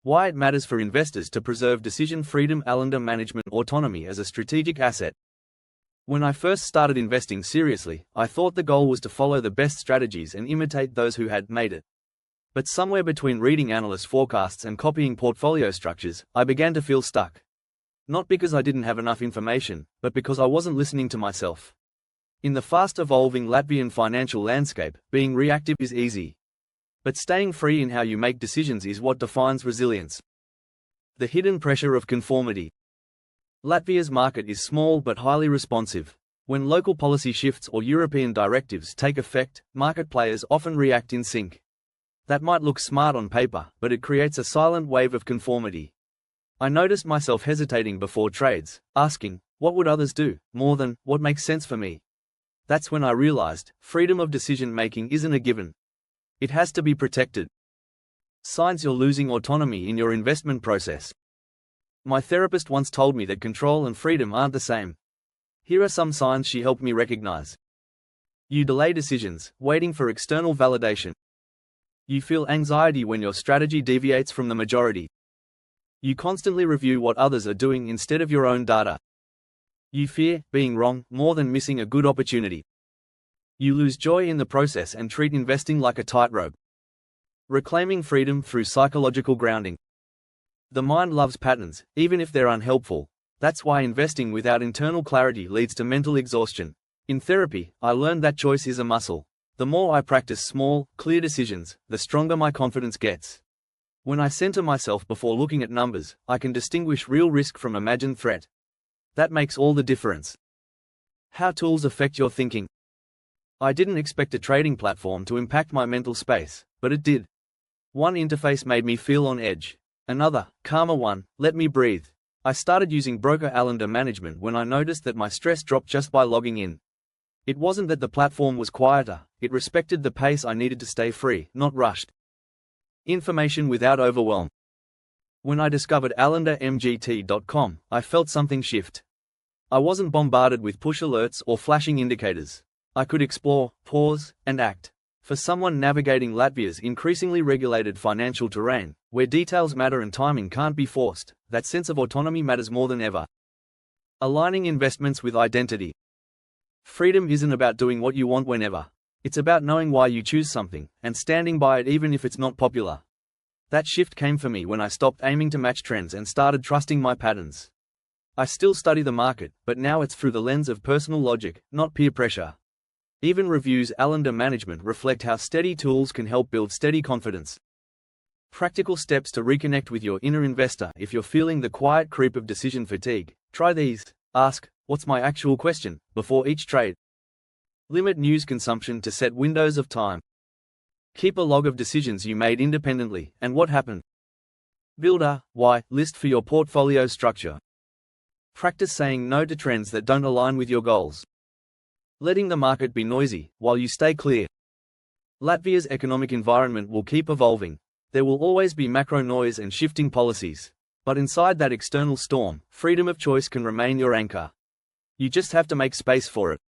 Why it matters for investors to preserve decision freedom. Alander management autonomy as a strategic asset. When I first started investing seriously, I thought the goal was to follow the best strategies and imitate those who had made it. But somewhere between reading analyst forecasts and copying portfolio structures, I began to feel stuck. Not because I didn't have enough information, but because I wasn't listening to myself. In the fast-evolving Latvian financial landscape, being reactive is easy. But staying free in how you make decisions is what defines resilience. The hidden pressure of conformity. Latvia's market is small but highly responsive. When local policy shifts or European directives take effect, market players often react in sync. That might look smart on paper, but it creates a silent wave of conformity. I noticed myself hesitating before trades, asking, what would others do, more than, what makes sense for me? That's when I realized, freedom of decision-making isn't a given. It has to be protected. Signs you're losing autonomy in your investment process. My therapist once told me that control and freedom aren't the same. Here are some signs she helped me recognize. You delay decisions, waiting for external validation. You feel anxiety when your strategy deviates from the majority. You constantly review what others are doing instead of your own data. You fear being wrong more than missing a good opportunity. You lose joy in the process and treat investing like a tightrope. Reclaiming freedom through psychological grounding. The mind loves patterns, even if they're unhelpful. That's why investing without internal clarity leads to mental exhaustion. In therapy, I learned that choice is a muscle. The more I practice small, clear decisions, the stronger my confidence gets. When I center myself before looking at numbers, I can distinguish real risk from imagined threat. That makes all the difference. How tools affect your thinking. I didn't expect a trading platform to impact my mental space, but it did. One interface made me feel on edge. Another, calmer one, let me breathe. I started using broker Alander management when I noticed that my stress dropped just by logging in. It wasn't that the platform was quieter, it respected the pace I needed to stay free, not rushed. Information without overwhelm. When I discovered AlanderMGT.com, I felt something shift. I wasn't bombarded with push alerts or flashing indicators. I could explore, pause, and act. For someone navigating Latvia's increasingly regulated financial terrain, where details matter and timing can't be forced, that sense of autonomy matters more than ever. Aligning investments with identity. Freedom isn't about doing what you want whenever. It's about knowing why you choose something, and standing by it even if it's not popular. That shift came for me when I stopped aiming to match trends and started trusting my patterns. I still study the market, but now it's through the lens of personal logic, not peer pressure. Even reviews Alander management reflect how steady tools can help build steady confidence. Practical steps to reconnect with your inner investor. If you're feeling the quiet creep of decision fatigue, try these. Ask, what's my actual question, before each trade. Limit news consumption to set windows of time. Keep a log of decisions you made independently, and what happened. Build a why list for your portfolio structure. Practice saying no to trends that don't align with your goals. Letting the market be noisy, while you stay clear. Latvia's economic environment will keep evolving. There will always be macro noise and shifting policies. But inside that external storm, freedom of choice can remain your anchor. You just have to make space for it.